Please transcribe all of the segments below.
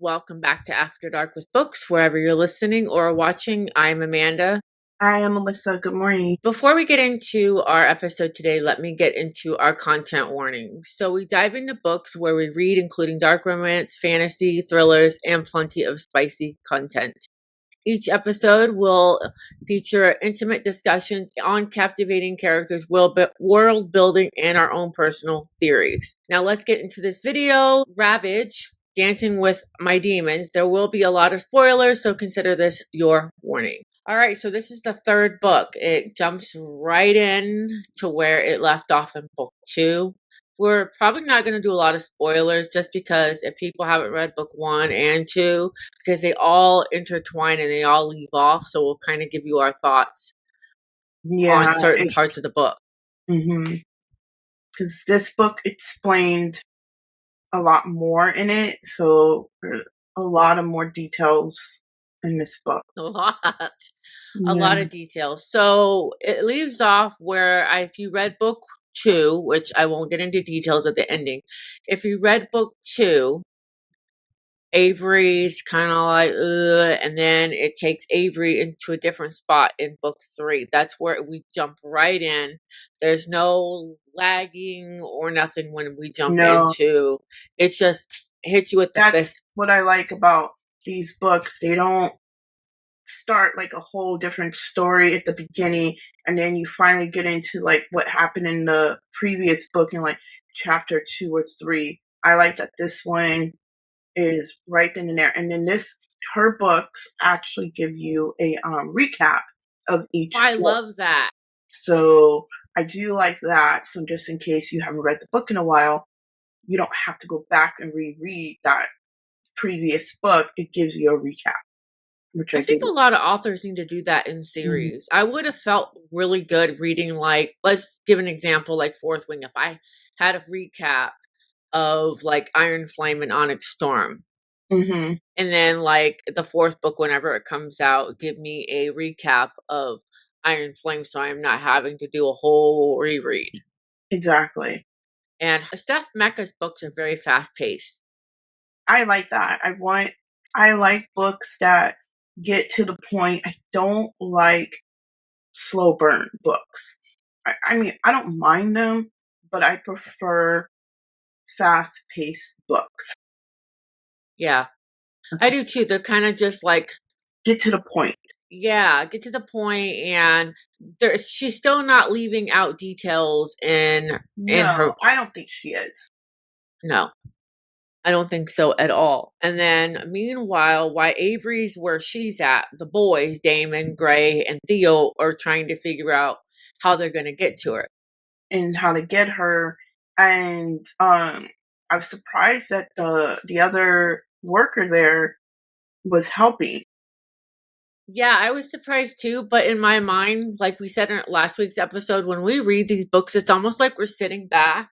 Welcome back to After Dark with Books, wherever you're listening or watching. I'm Amanda. Hi, I'm Melissa. Good morning. Before we get into our episode today, let me get into our content warning. So we dive into books where we read, including dark romance, fantasy, thrillers, and plenty of spicy content. Each episode will feature intimate discussions on captivating characters, world building, and our own personal theories. Now let's get into this video. Ravage, Dancing with My Demons. There will be a lot of spoilers, so consider this your warning. All right, so this is the third book. It jumps right in to where it left off in book 2. We're probably not going to do a lot of spoilers just because if people haven't read book 1 and 2, because they all intertwine and they all leave off, so we'll kind of give you our thoughts on certain parts of the book. Because this book explained a lot more in it, so a lot of more details in this book. A lot of details. So it leaves off where if you read book 2, which I won't get into details at the ending. If you read book 2, Avery's kind of like, and then it takes Avery into a different spot in book 3. That's where we jump right in. There's no lagging or nothing when we jump into. It just hits you with the fist. That's what I like about these books. They don't start like a whole different story at the beginning and then you finally get into like what happened in the previous book in like chapter 2 or 3. I like that this one is right then and there, and then her books actually give you a recap of each book. I love that. So I do like that. So just in case you haven't read the book in a while, you don't have to go back and reread that previous book. It gives you a recap. Which I think a lot of authors need to do that in series. I would have felt really good reading, like, let's give an example, like Fourth Wing. If I had a recap of like Iron Flame and Onyx Storm, and then like the 4th book, whenever it comes out, give me a recap of Iron Flame, so I'm not having to do a whole reread. Exactly. And Steph Mecca's books are very fast paced. I like that. I like books that get to the point. I don't like slow burn books. I mean, I don't mind them, but I prefer fast-paced books. Yeah, I do too. They're kind of just like... get to the point. Yeah, get to the point, and she's still not leaving out details in her... I don't think she is. No, I don't think so at all. And then, meanwhile, while Avery's where she's at, the boys, Damon, Gray, and Theo, are trying to figure out how they're going to get to her. And how to get her. And I was surprised that the other worker there was helping. Yeah, I was surprised too. But in my mind, like we said in last week's episode, when we read these books, it's almost like we're sitting back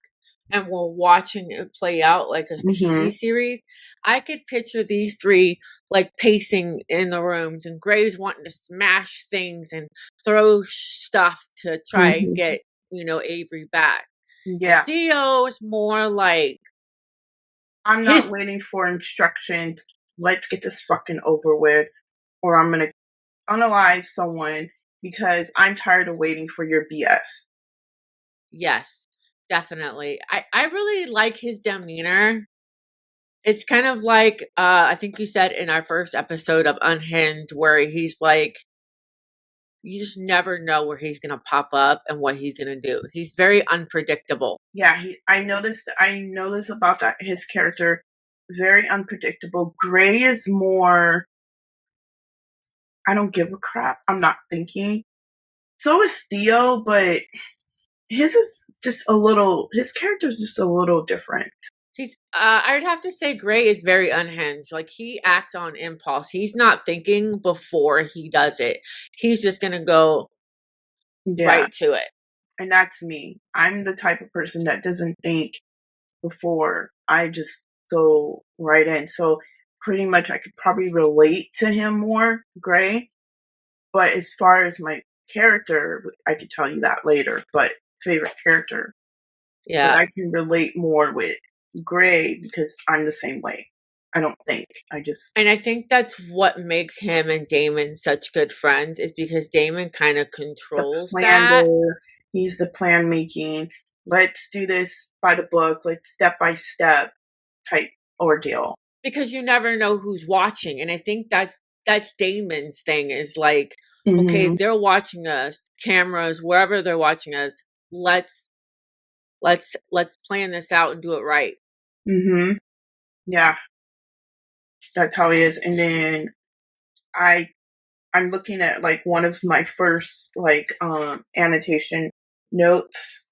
and we're watching it play out like a TV series. I could picture these 3 like pacing in the rooms, and Gray's wanting to smash things and throw stuff to try and get, Avery back. Yeah. Theo's more like, I'm not waiting for instructions. Let's get this fucking over with, or I'm going to unalive someone because I'm tired of waiting for your BS. Yes, definitely. I really like his demeanor. It's kind of like, I think you said in our first episode of Unhinged, where he's like, you just never know where he's going to pop up and what he's going to do. He's very unpredictable. Yeah, I noticed about that. His character, very unpredictable. Gray is more, I don't give a crap. I'm not thinking. So is Theo, but his character is just a little different. I'd have to say Gray is very unhinged. Like, he acts on impulse. He's not thinking before he does it. He's just going to go right to it. And that's me. I'm the type of person that doesn't think before. I just go right in. So pretty much I could probably relate to him more, Gray. But as far as my character, I could tell you that later, but favorite character. Yeah. But I can relate more with Gray because I'm the same way. I don't think. I just And I think that's what makes him and Damon such good friends is because Damon kind of the controls that planner. He's the plan making. Let's do this by the book, like step by step type ordeal. because you never know who's watching. And I think that's Damon's thing is like, okay, Mm-hmm. they're watching us, cameras, wherever they're watching us. Let's let's plan this out and do it right. Mm-hmm. Yeah, that's how he is. And then I I'm looking at like one of my first like annotation notes.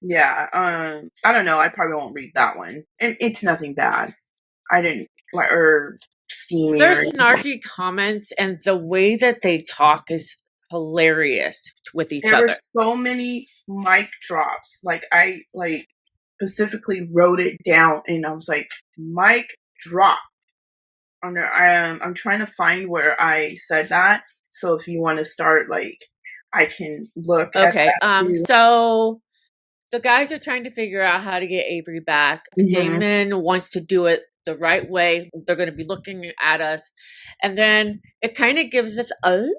Yeah, I don't know, I probably won't read that one. And it's nothing bad. I didn't like or steamy or There's anything. snarky comments, and the way that they talk is hilarious with each There were other. so many mic drops. Like I like specifically wrote it down and I was like, mic drop. I'm trying to find where I said that. So if you want to start, like, I can look at Okay, that too. so the guys are trying to figure out how to get Avery back. Hmm. Damon wants to do it the right way. They're going to be looking at us. And then it kind of gives us a little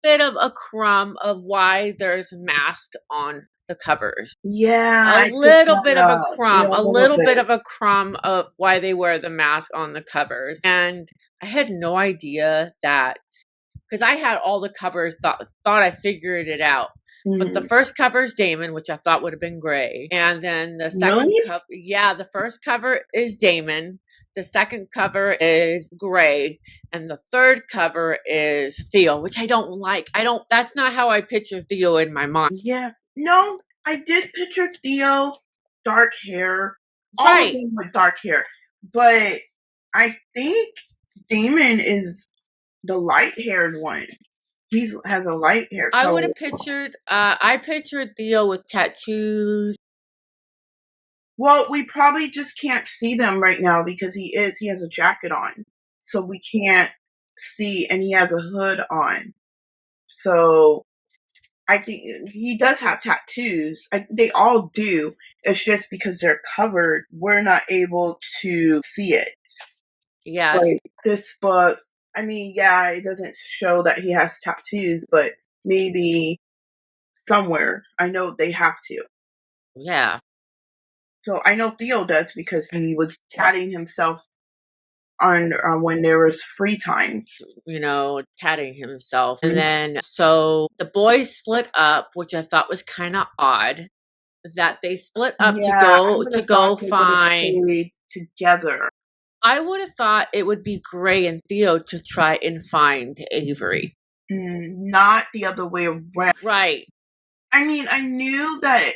bit of a crumb of why there's mask on the covers. Yeah, A I picked little bit that of a up. crumb, Yeah, a a little little bit bit. of a crumb of why they wear the mask on the covers. And I had no idea that because I had all the covers, thought I figured it out. But the Hmm. first cover is Damon, which I thought would have been gray. And then the second Really? cover, yeah, the first cover is Damon. The second cover is gray. And the third cover is Theo, which I don't like. That's not how I picture Theo in my mind. Yeah. No, I did picture Theo, dark hair, all of Right. them with dark hair. But I think Damon is the light haired one. He has a light hair I would color. have I pictured Theo with tattoos. Well, we probably just can't see them right now because he has a jacket on. So we can't see, and he has a hood on. So I think he does have tattoos. They all do. It's just because they're covered, we're not able to see it. Yes. Like this book, I mean, yeah, it doesn't show that he has tattoos, but maybe somewhere I know they have to. Yeah. So I know Theo does because he was tatting himself on when there was free time. Tatting himself. And then so the boys split up, which I thought was kind of odd that they split up to Yeah, I go would to have thought go they would have find. stayed together. I would have thought it would be Gray and Theo to try and find Avery. Not the other way around. Right. I mean, I knew that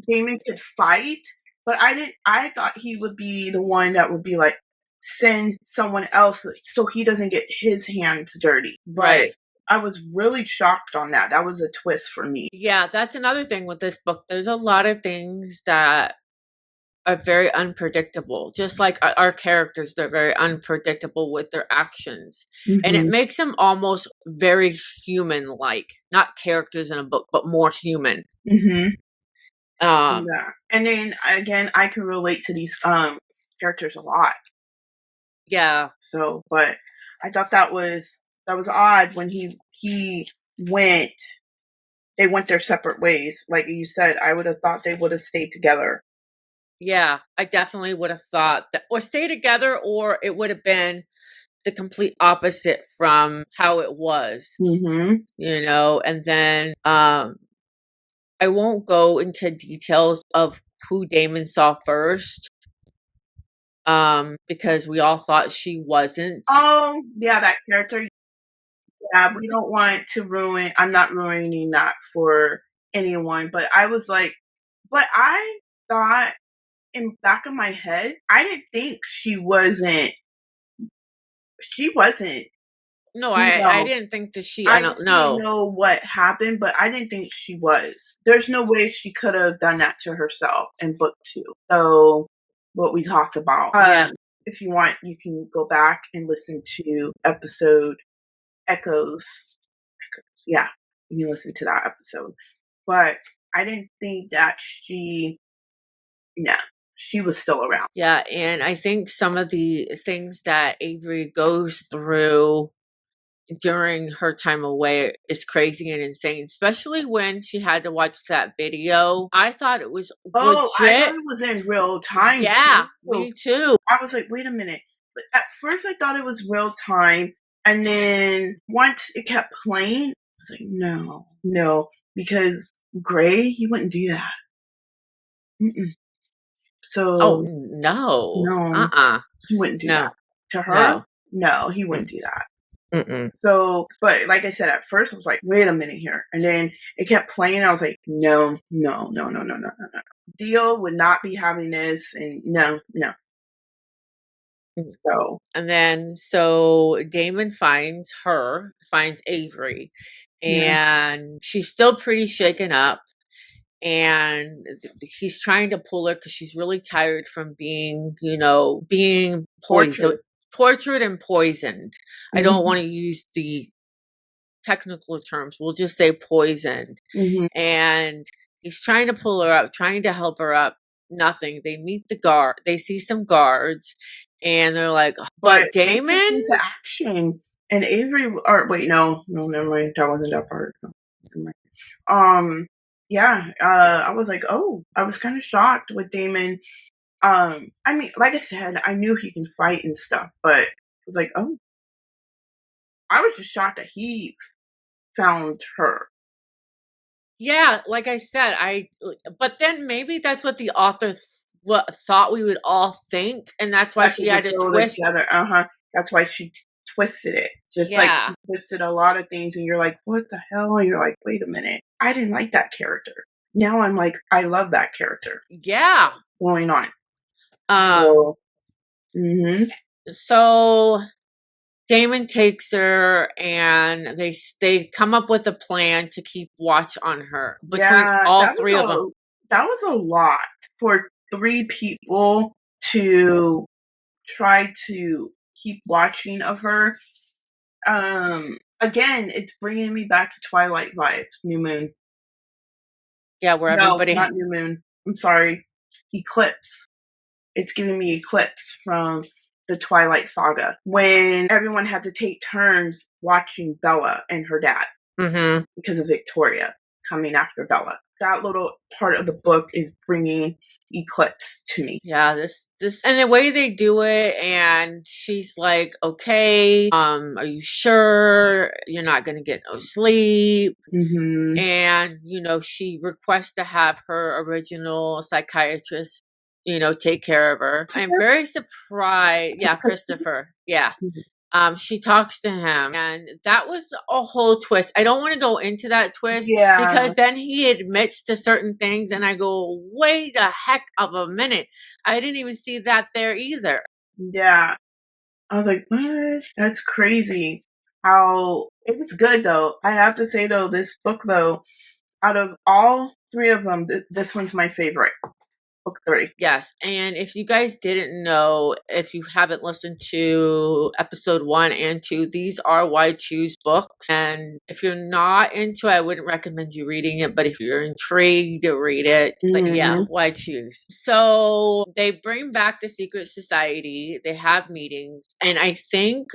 Damon could fight, but I thought he would be the one that would be like send someone else so he doesn't get his hands dirty. But Right. I was really shocked on that. That was a twist for me. Yeah, that's another thing with this book. There's a lot of things that are very unpredictable. Just like our characters, they're very unpredictable with their actions. And it Hmm. makes them almost very human like. Not characters in a book, but more human. Hmm. Um, Yeah, and then again, I can relate to these characters a lot. yeah, So, but I thought that was odd when he went. They went their separate ways. Like you said, I would have thought they would have stayed together. yeah. I definitely would have thought that or stay together or it would have been the complete opposite from how it was. Hmm. And then I won't go into details of who Damon saw first because we all thought she wasn't. Oh, yeah, that character. Yeah, we don't want to ruin. I'm not ruining that for anyone, but I was like, but I thought in back of my head, I didn't think she wasn't. She wasn't. No, I No, didn't think that she I I don't just didn't know. know what happened, but I didn't think she was. There's no way she could have done that to herself in book two. So, what we talked about. Yeah. If you want, you can go back and listen to episode Echoes. Echoes. Yeah, you can listen to that episode. But I didn't think that she, yeah, she was still around. Yeah, and I think some of the things that Avery goes through during her time away is crazy and insane, especially when she had to watch that video. I thought it was Oh, I thought legit. it was in real time Yeah, too. me too. I was like, wait a minute. But at first, I thought it was real time, and then once it kept playing, I was like, no, no, because Gray, he wouldn't do that. Mm-mm. Oh, So no. no, Uh-uh. he wouldn't do No. that to her. No. No, he Mm, wouldn't do that. mm-mm. So, but like I said, at first I was like, wait a minute here. And then it kept playing. I was like, no, no, no, no, no, no, no, no. Deal would not be having this. And no, no. Mm. So, And then so Damon finds Avery, yeah, and she's still pretty shaken up. And he's trying to pull her because she's really tired from being poisoned, tortured. tortured and poisoned. I don't Hmm. want to use the technical terms. We'll just say poisoned. Hmm. And he's trying to pull her up, trying to help her up. Nothing. They meet the guard. They see some guards, and they're like, But "But they take Damon." into action. And Avery, or wait, no, no, never mind. That wasn't that part. No, never mind. Yeah, I was like, oh, I was kind of shocked with Damon. I mean, like I said, I knew he can fight and stuff, but I was like, oh, I was just shocked that he found her. Yeah, like I said, but then maybe that's what the author thought we would all think, and that's why That she they would had to go twist. together. That's why she twisted it. Just like Yeah, she twisted a lot of things, and you're like, what the hell? And you're like, wait a minute. I didn't like that character. Now I'm like, I love that character yeah. going on. Um, So, hmm so Damon takes her, and they come up with a plan to keep watch on her between yeah, all three of them. that was a lot for three people to try to keep watching of her. Again, it's bringing me back to Twilight vibes. New Moon. Yeah, where No, everybody. not New Moon. I'm sorry. Eclipse. It's giving me Eclipse from the Twilight Saga when everyone had to take turns watching Bella and her dad Hmm. because of Victoria coming after Bella. That little part of the book is bringing Eclipse to me. Yeah, this and the way they do it, and she's like, "Okay, are you sure you're not gonna get no sleep?" Mm-hmm. And she requests to have her original psychiatrist take care of her. I'm Christopher? very surprised. Yeah, Christopher? Christopher. Yeah. Mhm. She talks to him, and that was a whole twist. I don't want to go into that twist Yeah, because then he admits to certain things, and I go, wait a heck of a minute. I didn't even see that there either. yeah. I was like, what? That's crazy. How it was good though. I have to say though, this book though, out of all three of them, this one's my favorite. Book three. Yes, and if you guys didn't know, if you haven't listened to episode 1 and 2, these are Why Choose books. And if you're not into it, I wouldn't recommend you reading it, but if you're intrigued, read it. But yeah, Mm-hmm. Why Choose? So they bring back the secret society, they have meetings, and I think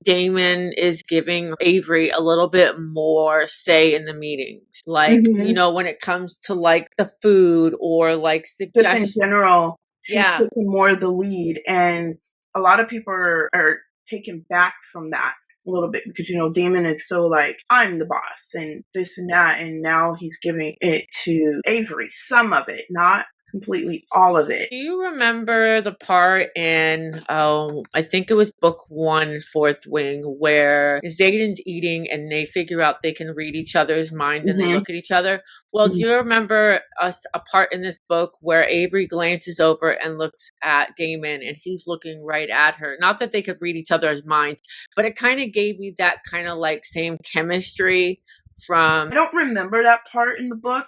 Damon is giving Avery a little bit more say in the meetings. Like, Mm-hmm. when it comes to like the food or like Just in suggestions. general, she's Yeah. taking more of the lead, and a lot of people are taken back from that a little bit because Damon is so like I'm the boss and this and that, and now he's giving it to Avery, some of it, not completely all of it. Do you remember the part in, I think it was book 1, Fourth Wing, where Zayden's eating and they figure out they can read each other's mind and they Mm-hmm. look at each other? Well, do you remember a part in this book where Avery glances over and looks at Damon and he's looking right at her? Not that they could read each other's minds, but it kind of gave me that kind of like same chemistry from I don't remember that part in the book.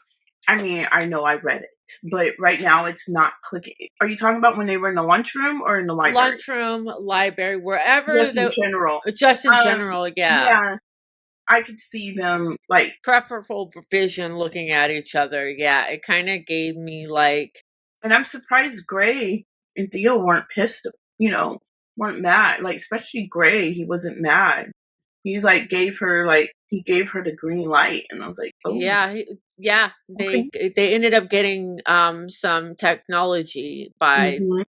I mean, I know I read it, but right now it's not clicking. Are you talking about when they were in the lunchroom or in the library? lunchroom, library, wherever Just in the general. just in Um, general, yeah. yeah, I could see them like Preferable vision looking at each other. Yeah, it kind of gave me like And I'm surprised Gray and Theo weren't pissed, weren't mad. Like, especially Gray, he wasn't mad. He's like, he gave her the green light. And I was like, oh, Yeah, yeah, okay. they ended up getting some technology by, Hmm.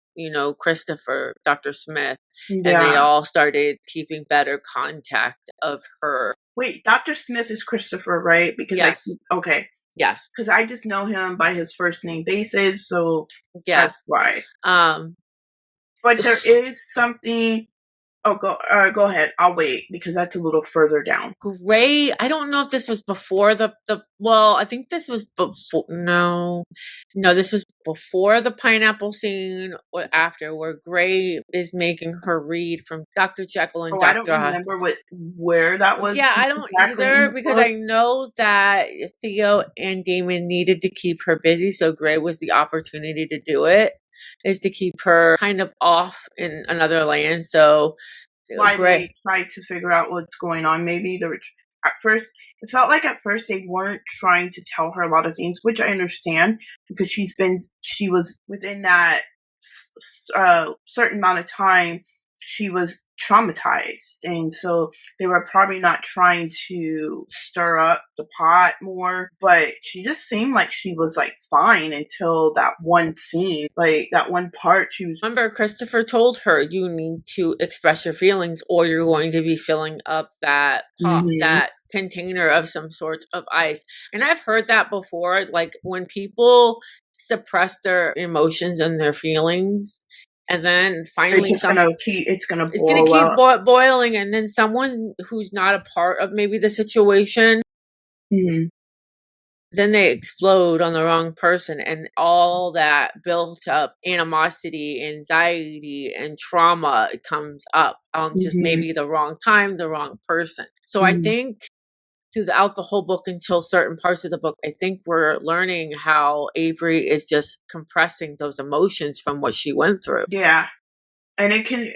Christopher, Dr. Smith, and they Yeah. all started keeping better contact of her. Wait, Dr. Smith is Christopher, right? Because Yes. okay. Yes. Because I just know him by his first name basis, so Yeah. that's why. Um But there is something. Oh, go ahead. I'll wait because that's a little further down. Gray, I don't know if this was before well, I think this was before. No. No, this was before the pineapple scene or after, where Gray is making her read from Dr. Jekyll and Oh, I don't Dr. Hyde. remember where that was Yeah, I don't exactly in either the because book. I know that Theo and Damon needed to keep her busy, so Gray was the opportunity to do it, is to keep her kind of off in another land. So Why Gray, they tried to figure out what's going on. Maybe they were at first. It felt like at first they weren't trying to tell her a lot of things, which I understand because she was within that certain amount of time. She was traumatized, and so they were probably not trying to stir up the pot more. But she just seemed like she was like fine until that one scene, like that one part. She was. remember, Christopher told her you need to express your feelings, or you're going to be filling up that pot, Mhm. that container of some sort of ice. And I've heard that before, like when people suppress their emotions and their feelings, and then It's finally just it's gonna it's going to boil keep up. boiling, and then someone who's not a part of maybe the situation, Mhm. then they explode on the wrong person, and all that built up animosity, anxiety, and trauma comes up on just Mhm. maybe the wrong time, the wrong person. So I Mhm. think throughout the whole book, until certain parts of the book, I think we're learning how Avery is just compressing those emotions from what she went through. Yeah, and it can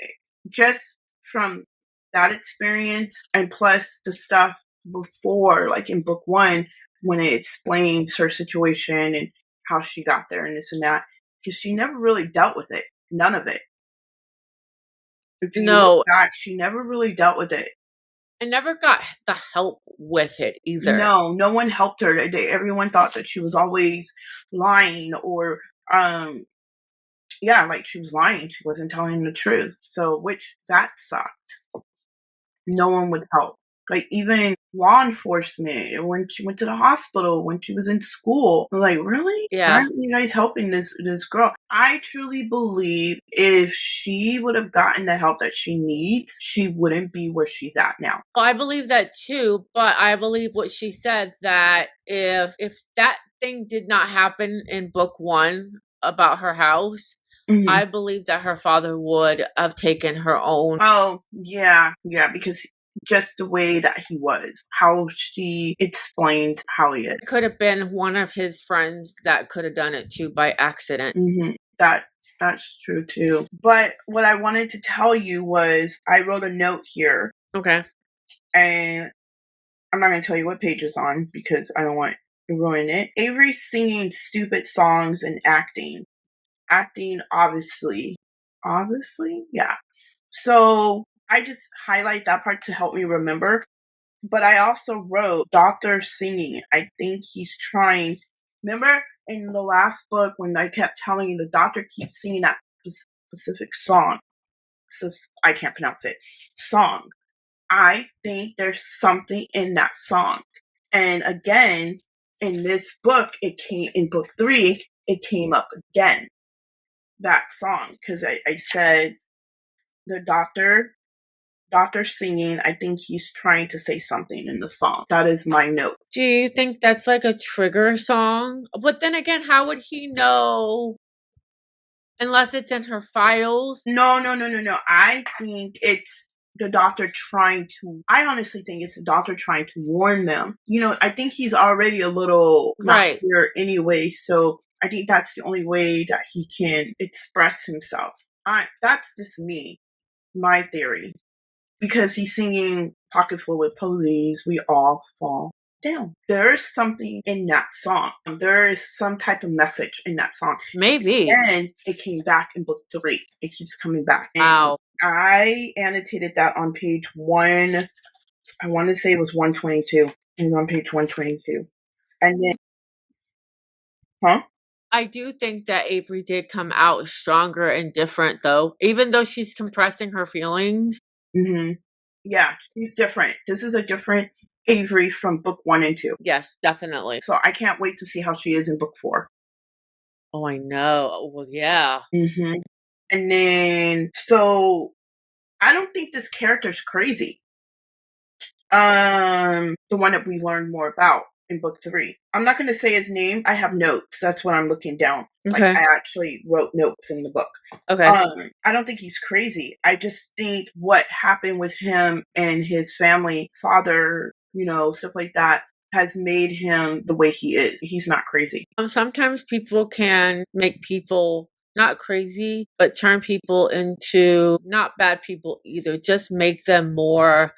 just from that experience and plus the stuff before, like in book 1, when it explains her situation and how she got there and this and that, because she never really dealt with it. None of it. If you look No, back, she never really dealt with it. I never got the help with it either. No, no one helped her. Everyone thought that she was always lying or um yeah, like she was lying. She wasn't telling the truth. So, which that sucked. No one would help. Like even law enforcement, when she went to the hospital, when she was in school, they're like, really? Why Yeah. aren't you guys helping this girl? I truly believe if she would have gotten the help that she needs, she wouldn't be where she's at now. Well, I believe that too, but I believe what she said, that if that thing did not happen in book 1 about her house, Mhm. I believe that her father would have taken her own. Oh, yeah, yeah, because just the way that he was, how she explained how he is. It could have been one of his friends that could have done it too by accident. That's true too. But what I wanted to tell you was I wrote a note here, Okay. and I'm not going to tell you what page it's on because I don't want to ruin it. Avery singing stupid songs and acting. Acting, obviously. Obviously? Yeah. So I just highlight that part to help me remember. But I also wrote doctor singing. I think he's trying. Remember in the last book when I kept telling you the doctor keeps singing that specific song? I can't pronounce it. Song. I think there's something in that song. And again, in this book, it came in book 3, it came up again, that song. Because I said the doctor singing, I think he's trying to say something in the song. That is my note. Do you think that's like a trigger song? But then again, how would he know unless it's in her files? No, no, no, no, no. I think it's the doctor trying to, I honestly think it's the doctor trying to warn them. I think he's already a little not Right. here anyway, so I think that's the only way that he can express himself. That's just me, my theory. Because he's singing Pocket Full of Posies, we all fall down. There is something in that song. There is some type of message in that song. Maybe. And it came back in book 3. It keeps coming back. And Wow. I annotated that on page 1. I want to say it was 122. It was on page 122. And then, huh? I do think that Avery did come out stronger and different, though. Even though she's compressing her feelings. Mm-hmm. Yeah, she's different. This is a different Avery from book 1 and 2. Yes, definitely. So I can't wait to see how she is in book 4. Oh, I know. Well, yeah. Mm-hmm. And then, so I don't think this character's crazy. The one that we learned more about in book 3. I'm not going to say his name. I have notes. That's what I'm looking down. Okay. Like, I actually wrote notes in the book. Okay. I don't think he's crazy. I just think what happened with him and his family, father, stuff like that, has made him the way he is. He's not crazy. Sometimes people can make people not crazy, but turn people into not bad people either. Just make them more,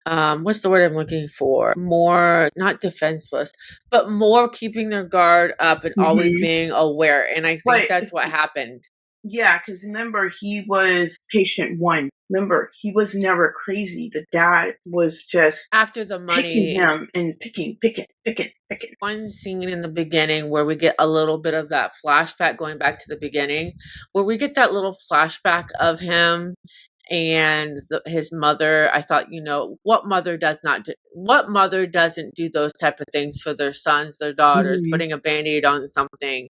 what's the word I'm looking for? More, not defenseless, but more keeping their guard up and always Mm-hmm. being aware. And I think But that's what happened. yeah, because remember, he was patient 1. Remember, he was never crazy. The dad was just After the picking money, him and picking. one scene in the beginning where we get a little bit of that flashback going back to the beginning, where we get that little flashback of him and his mother. I thought, what mother doesn't do those type of things for their sons, their daughters, Mm-hmm. putting a band-aid on something.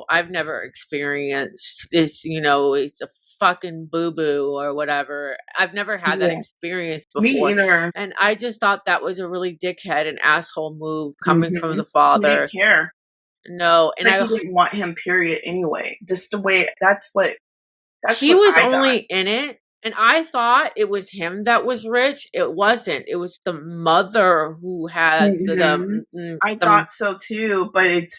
I've never experienced this. It's a fucking boo-boo or whatever. I've never had that Yeah. experience Me before, either. and I just thought that was a really dickhead and asshole move coming from Mm-hmm. the He didn't father. care. No, and Like, he didn't want him, period, anyway. Just the way, that's what he was I got. only in it, and I thought it was him that was rich. It wasn't. It was the mother who had Mm-hmm. I thought so too, but it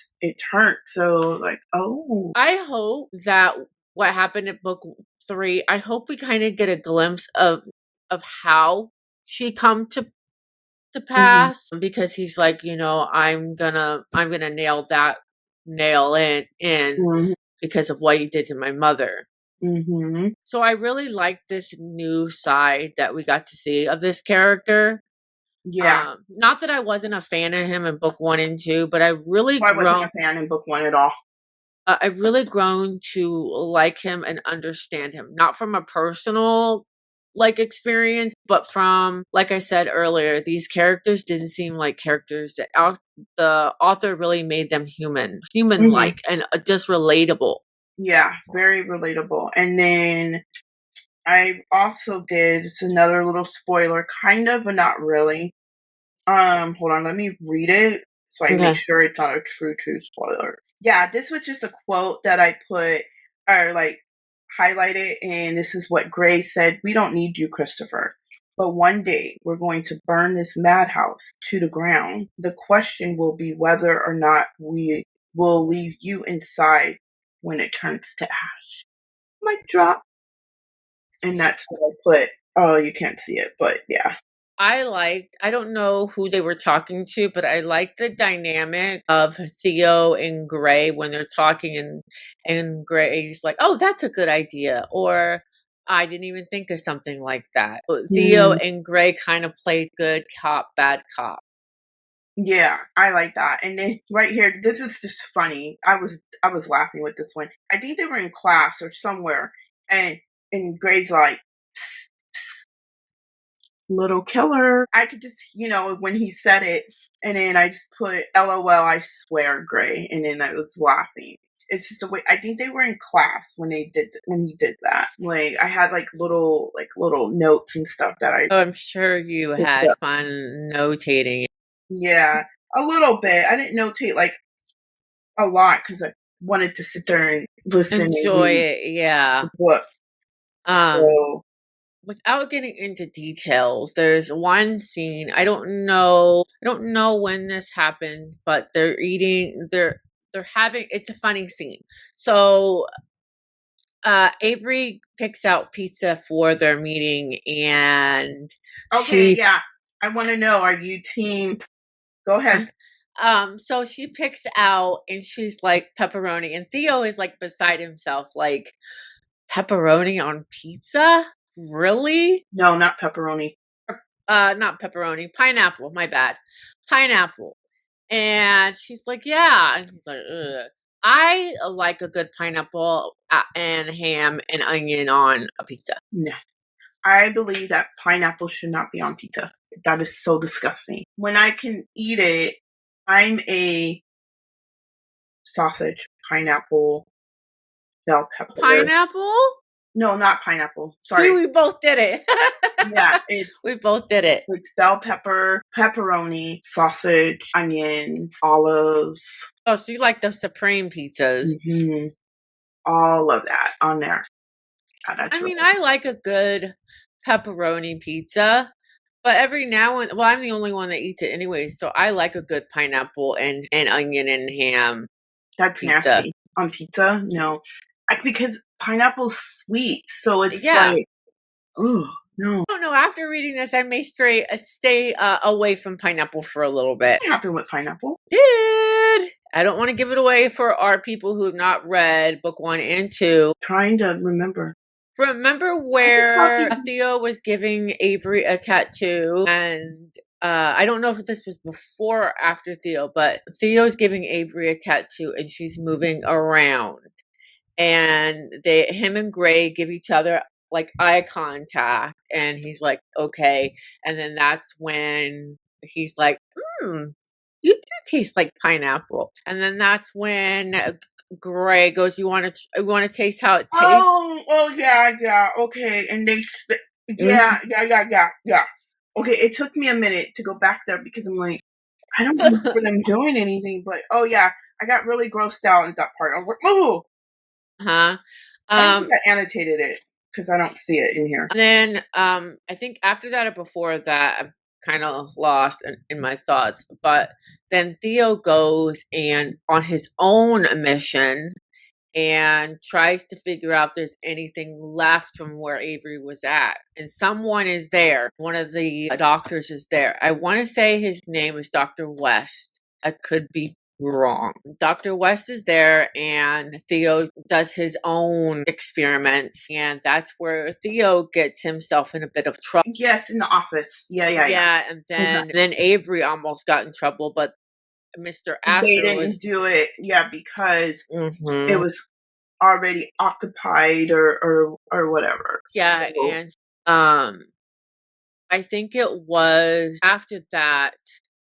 turned. So, like, oh. I hope that what happened in book 3, I hope we kind of get a glimpse of how she come to Mm-hmm. pass, because he's like, I'm gonna nail that nail in Mm-hmm. because of what he did to my mother. Mm-hmm. So I really like this new side that we got to see of this character. Yeah. Not that I wasn't a fan of him in book 1 and 2, but Well, I wasn't a fan in book 1 at all. I've really grown to like him and understand him, not from a personal experience, but from, like I said earlier, these characters didn't seem like characters that the author really made them human Mm-hmm. like, and just relatable. Yeah, very relatable. And then I also did, it's another little spoiler, kind of, but not really. Hold on, let me read it so I make Okay. sure it's not a true spoiler. Yeah, this was just a quote that I put, or like highlighted, and this is what Gray said: "We don't need you, Christopher. But one day we're going to burn this madhouse to the ground. The question will be whether or not we will leave you inside when it turns to ash." Mic drop. And that's what I put. Oh, you can't see it, but yeah. I don't know who they were talking to, but I liked the dynamic of Theo and Gray when they're talking, and Gray's like, "Oh, that's a good idea," or "I didn't even think of something like that." Theo Mm, and Gray kind of played good cop, bad cop. yeah, I like that. And then right here, this is just funny. I was laughing with this one. I think they were in class or somewhere, and Gray's like, "Psst, psst, little killer." I could just, when he said it, and then I just put LOL, I swear, Gray, and then I was laughing. It's just the way, I think they were in class when he did that. Like, I had little notes and stuff that I Oh, I'm sure you picked had up. fun notating. Yeah, a little bit. I didn't notate like a lot because I wanted to sit there and listen and Enjoy read it, yeah. the book. Um, So, Without getting into details, there's one scene, I don't know when this happened, but they're having, it's a funny scene. So Avery picks out pizza for their meeting, and okay, she yeah. I want to know, are you team Go ahead. So she picks out and she's like pepperoni, and Theo is like beside himself, like pepperoni on pizza? Really? No, not pepperoni. Not pepperoni, pineapple, my bad. Pineapple. And she's like, yeah. And he's like, ugh. I like a good pineapple and ham and onion on a pizza. No. I believe that pineapple should not be on pizza. That is so disgusting. When I can eat it, I'm a sausage, pineapple, bell pepper. Pineapple? No, not pineapple. See, Sorry. we both did it. Yeah, we both did it. it's bell pepper, pepperoni, sausage, onions, olives. Oh, so you like the supreme pizzas? Mhm. All of that on there. Yeah, that's I mean, really I like a good pepperoni pizza, but every now and well, I'm the only one that eats it anyway, so I like a good pineapple and onion and ham that's pizza. nasty on pizza. No, because pineapple's sweet, so it's Yeah. like, oh no. I don't know. After reading this, I may stay away from pineapple for a little bit. I'm happy with pineapple. Did I don't want to give it away for our people who have not read book 1 and 2. Trying to remember. Remember where Theo was giving Avery a tattoo, and I don't know if this was before or after Theo, but Theo's giving Avery a tattoo and she's moving around. And him and Gray give each other like eye contact, and he's like, okay. And then that's when he's like, you do taste like pineapple. And then that's when Gray goes, you want to taste how it tastes? Oh, yeah, okay. And they, yeah. Okay, it took me a minute to go back there because I'm like, I don't remember them doing anything, but oh yeah, I got really grossed out at that part. I was like, oh. Huh? I don't think I annotated it because I don't see it in here. And then I think after that or before that, I'm kind of lost in my thoughts. But then Theo goes and on his own mission and tries to figure out if there's anything left from where Avery was at. And someone is there. One of the doctors is there. I want to say his name is Dr. West. I could be wrong. Dr. West is there and Theo does his own experiments, and that's where Theo gets himself in a bit of trouble. Yes, in the office. Yeah. And then Avery almost got in trouble, but Mr. Asher they didn't do it, because it was already occupied or whatever. Yeah, so. And I think it was after that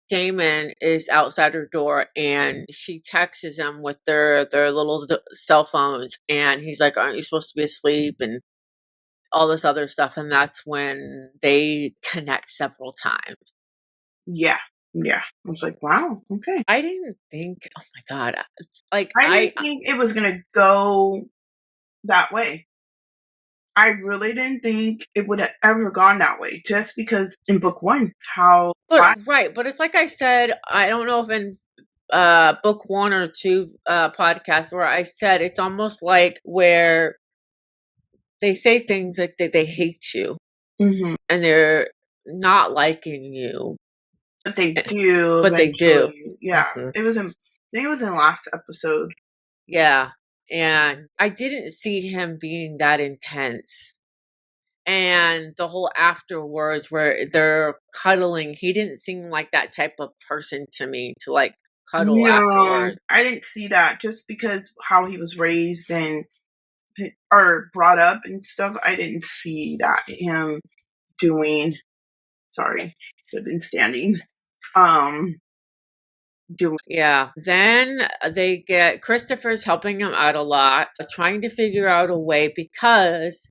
Damon is outside her door and she texts him with their little cell phones, and he's like, aren't you supposed to be asleep, and all this other stuff. And that's when they connect several times. Yeah. I was like, wow, okay. I didn't think, oh my God, like I didn't think it was gonna go that way. I really didn't think it would have ever gone that way, just because in book 1, right, but it's like I said, I don't know if in book 1 or 2 podcasts where I said it's almost like where they say things like they hate you, and they're not liking you, but they do. But eventually. they do. Yeah, it was in. I think it was in the last episode. Yeah, and I didn't see him being that intense. And the whole afterwards where they're cuddling, he didn't seem like that type of person to me to like cuddle afterwards. I didn't see that just because how he was raised and or brought up and stuff. I didn't see that him doing. Sorry, I've been standing. Doing. Yeah. Then they get Christopher's helping him out a lot, trying to figure out a way because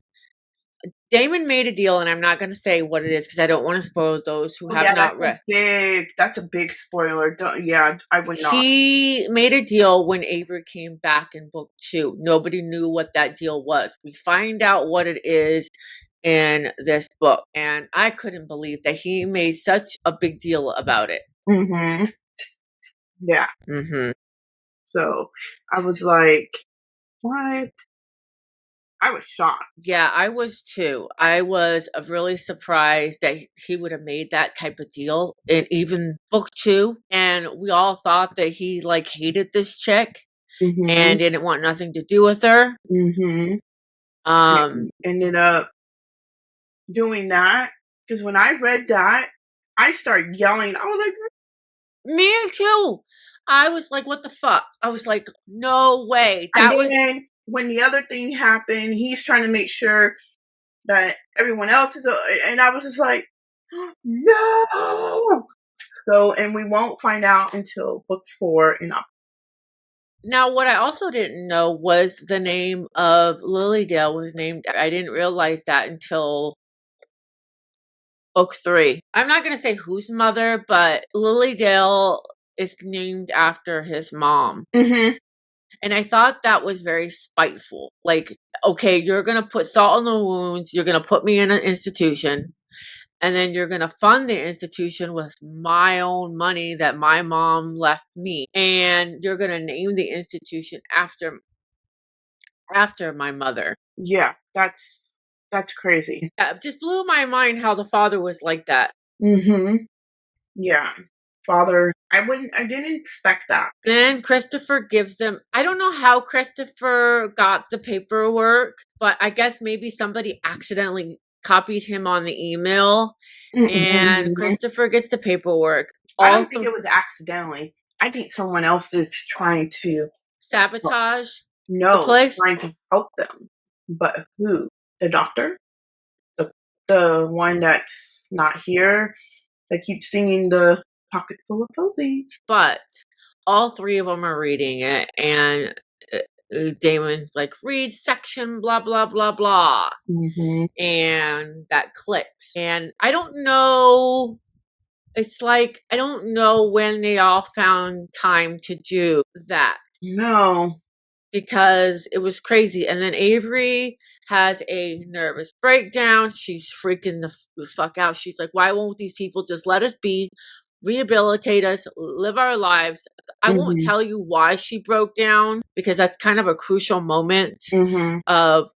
Damon made a deal, and I'm not going to say what it is because I don't want to spoil those who have not read. That's a big spoiler. I would not. He made a deal when Avery came back in book 2. Nobody knew what that deal was. We find out what it is in this book, and I couldn't believe that he made such a big deal about it. Yeah. So I was like, what? I was shocked. Yeah, I was too. I was really surprised that he would have made that type of deal in even book 2. And we all thought that he like hated this chick Mm-hmm. and didn't want nothing to do with her. Mm-hmm. Um, And ended up doing that because when I read that, I started yelling. I was like, Me too. I was like, what the fuck? I was like, no way. and That was then when the other thing happened, he's trying to make sure that everyone else is, and I was just like, no. So, and we won't find out until book 4 in October. now what I also didn't know was the name of Lilydale was named. I didn't realize that until book 3. I'm not going to say whose mother, but Lilydale is named after his mom. Mm-hmm. And I thought that was very spiteful. Like, okay, you're going to put salt on the wounds, you're going to put me in an institution, and then you're going to fund the institution with my own money that my mom left me. And you're going to name the institution after my mother. Yeah, that's crazy. That just blew my mind how the father was like that. Mm-hmm. Yeah, father. I didn't expect that. Then Christopher gives them, I don't know how Christopher got the paperwork, but I guess maybe somebody accidentally copied him on the email and Mm-hmm. Christopher gets the paperwork. I don't think it was accidentally. I think someone else is trying to Sabotage the no, place. trying to help them. But who? The doctor? The one that's not here that keeps singing the pocket full of posies. But all 3 of them are reading it and Damon's like, read section blah blah blah blah. Mm-hmm. And that clicks. And I don't know, it's like I don't know when they all found time to do that No. because it was crazy. And then Avery has a nervous breakdown. She's freaking the fuck out. She's like, why won't these people just let us be, rehabilitate us, live our lives? I won't Mm-hmm. tell you why she broke down because that's kind of a crucial moment Mm-hmm. of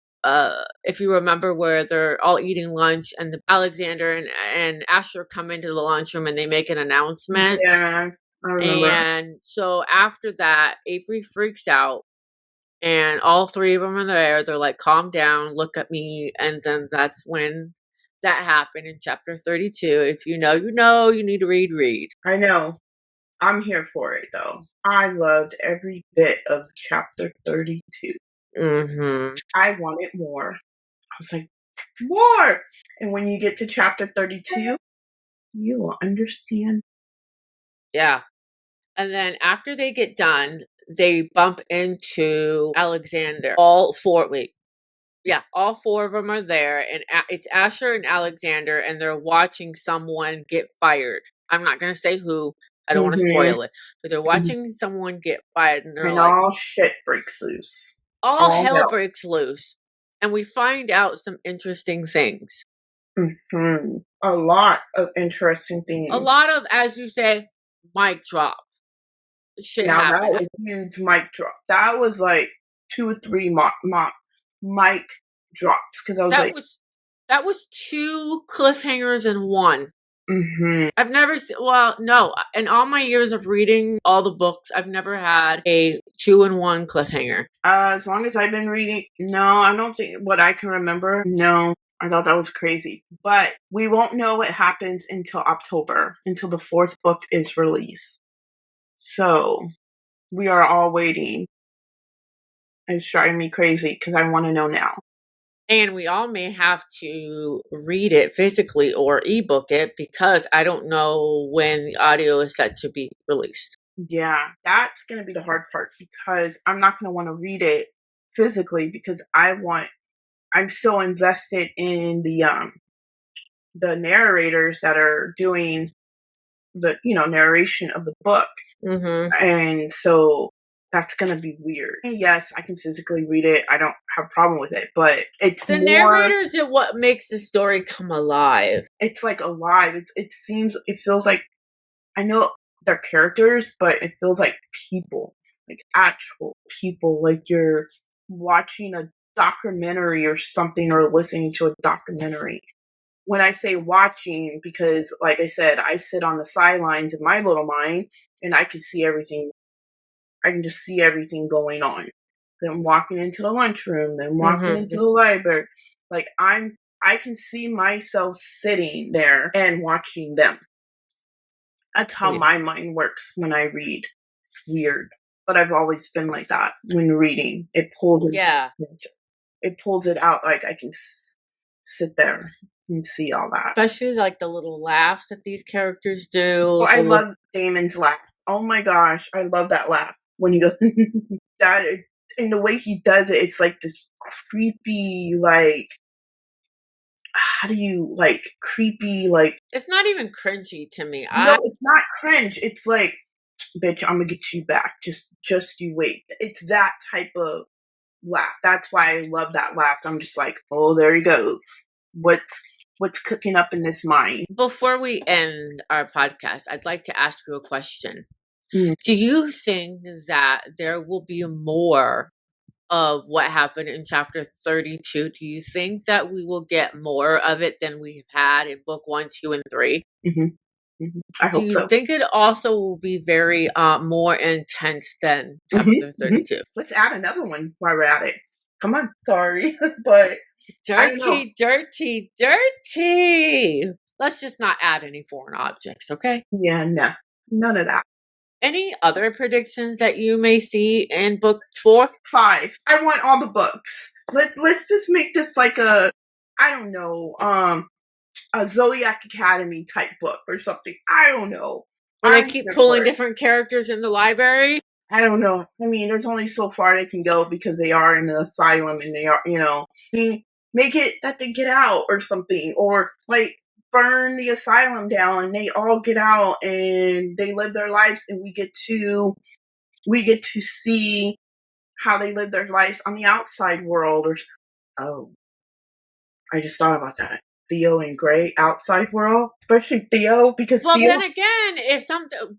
if you remember where they're all eating lunch and Alexander and Asher come into the lunchroom and they make an announcement. Yeah, I remember. And so after that, Avery freaks out and all 3 of them are there. They're like, calm down, look at me. And then that's when that happened in chapter 32. If you know, you know, you need to read. I know. I'm here for it though. I loved every bit of chapter 32. Mm-hmm. I wanted more. I was like, more. And when you get to chapter 32, you will understand. Yeah. And then after they get done, they bump into Alexander. All 4 of them are there, and it's Asher and Alexander, and they're watching someone get fired. I'm not going to say who. I don't want to Mm-hmm. spoil it, but they're watching someone get fired, and they're And like, all shit breaks loose. all All hell hell. breaks loose. And we find out some interesting things. Mm-hmm. A lot of interesting things. A lot of, as you say, mic drop. Shit Now that happened. was a huge mic drop. That was like 2 or 3 mic drops because I was like, That was 2 cliffhangers in one. mm-hmm. I've never seen, well, no, in all my years of reading all the books, I've never had a 2-in-1 cliffhanger. As long as I've been reading, no, I don't think what I can remember. No, I thought that was crazy. But we won't know what happens until October, until the 4th book is released. So we are all waiting. It's driving me crazy because I want to know now. And we all may have to read it physically or ebook it because I don't know when the audio is set to be released. Yeah, that's going to be the hard part because I'm not going to want to read it physically because I'm so invested in the narrators that are doing the narration of the book. Mm-hmm. And so that's going to be weird. And yes, I can physically read it. I don't have a problem with it, but it's The more narrators are what makes the story come alive. it's like alive. It feels like I know they're characters, but it feels like people, like actual people, like you're watching a documentary or something, or listening to a documentary. When I say watching, because like I said, I sit on the sidelines in my little mind and I can see everything. I can just see everything going on. Them walking into the lunchroom, them walking into Mm-hmm. the library. Like I can see myself sitting there and watching them. That's how Yeah. my mind works when I read. It's weird, but I've always been like that when reading. Yeah. It pulls it out. Like I can sit there and see all that. Especially like the little laughs that these characters do. Well, The I little love Damon's laugh. Oh my gosh, I love that laugh when he goes that, and the way he does it. It's like this creepy, like how do you like creepy, like it's not even cringy to me. no, it's not cringe. It's like, bitch, I'm gonna get you back. Just you wait. It's that type of laugh. That's why I love that laugh. I'm just like, oh, there he goes. What's cooking up in this mind? Before we end our podcast, I'd like to ask you a question. Mm, Do you think that there will be more of what happened in chapter 32? Do you think that we will get more of it than we've had in book 1, 2, and 3? mhm, I Do hope you so. think it also will be very more intense than Mhm, chapter mhm. 32? Let's add another one while we're at it. Come on, sorry, but I don't know. Dirty, dirty, dirty. Let's just not add any foreign objects, okay? Yeah, no, none of that. Any other predictions that you may see in book 4? 5. I want all the books. Let's just make this like a, I don't know, a Zodiac Academy type book or something. I don't know. Where they I'm keep here for pulling it. different characters in the library? I don't know. I mean, there's only so far they can go because they are in an asylum and they are, I mean, make it that they get out or something, or like burn the asylum down and they all get out and they live their lives, and we get to see how they live their lives on the outside world. Or oh, I just thought about that. Theo and Gray outside world, especially Theo, because Well, Theo. then again, if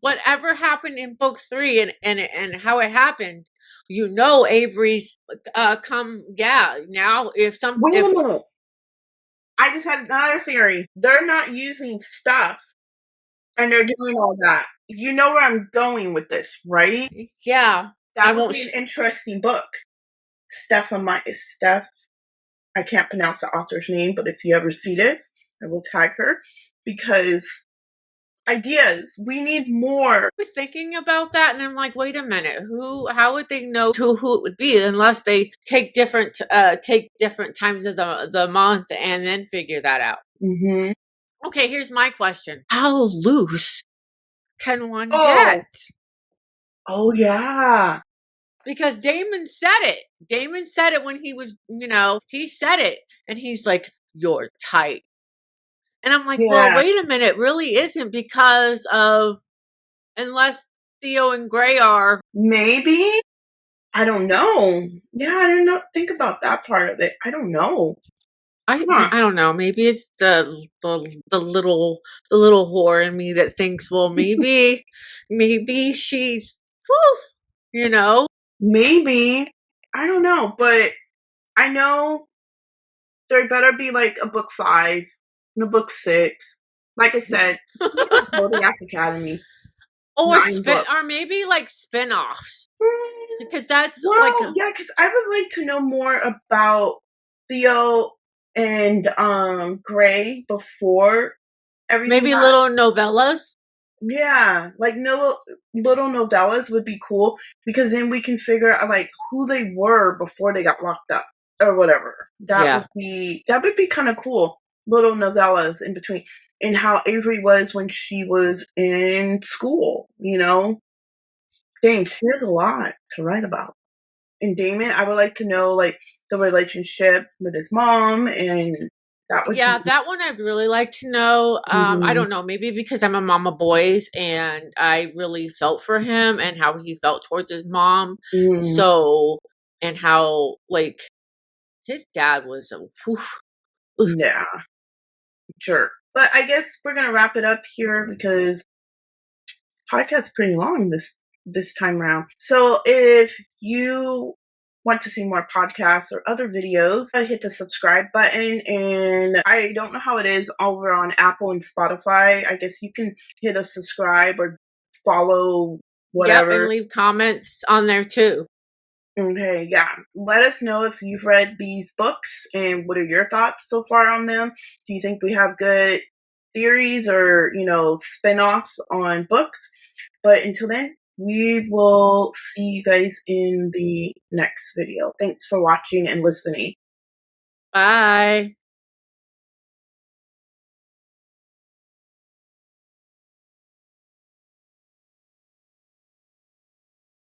whatever happened in book 3 and how it happened, Avery's now Wait a if minute. I just had another theory. They're not using stuff and they're doing all that. You know where I'm going with this, right? yeah, I That would won't be an interesting book. Steph. I can't pronounce the author's name, but if you ever see this, I will tag her because ideas. We need more. was thinking about that, and I'm like, wait a minute, how would they know who it would be unless they take different times of the month and then figure that out? Mm-hmm. Okay, here's my question: how loose can one Oh, get? oh yeah, Because Damon said it. Damon said it when he was, he said it, and he's like, "You're tight." And I'm like, well, yeah. wait a minute, really isn't, because of, unless Theo and Gray are. Maybe. I don't know. Yeah, I didn't know, think about that part of it. I don't know. Huh. I don't know. Maybe it's the little whore in me that thinks, well, maybe she's, whew, Maybe. I don't know, but I know there better be like a book 5 and a book 6. Like I said, Zodiac Academy, or 9 books. or maybe like spin-offs, Mm, because that's like well, yeah, because I would like to know more about Theo and Gray before everything maybe got. little novellas. Yeah, like no little novellas would be cool because then we can figure out like who they were before they got locked up or whatever. Yeah. That would be kind of cool. Little novellas in between, and how Avery was when she was in school. Dang, she has a lot to write about. And Damon, I would like to know like the relationship with his mom, and that would Yeah, be. that one I'd really like to know. I Mhm, don't know, maybe because I'm a mama boys and I really felt for him and how he felt towards his mom. mhm, So, and how like his dad was a whew, oof. yeah, sure. But I guess we're gonna wrap it up here because podcast pretty long this time around. So if you want to see more podcasts or other videos, hit the subscribe button. And I don't know how it is over on Apple and Spotify. I guess you can hit a subscribe or follow Yep, and whatever. leave comments on there too. Okay, yeah. Let us know if you've read these books and what are your thoughts so far on them. Do you think we have good theories or, spin-offs on books? But until then, we will see you guys in the next video. Thanks for watching and listening. Bye.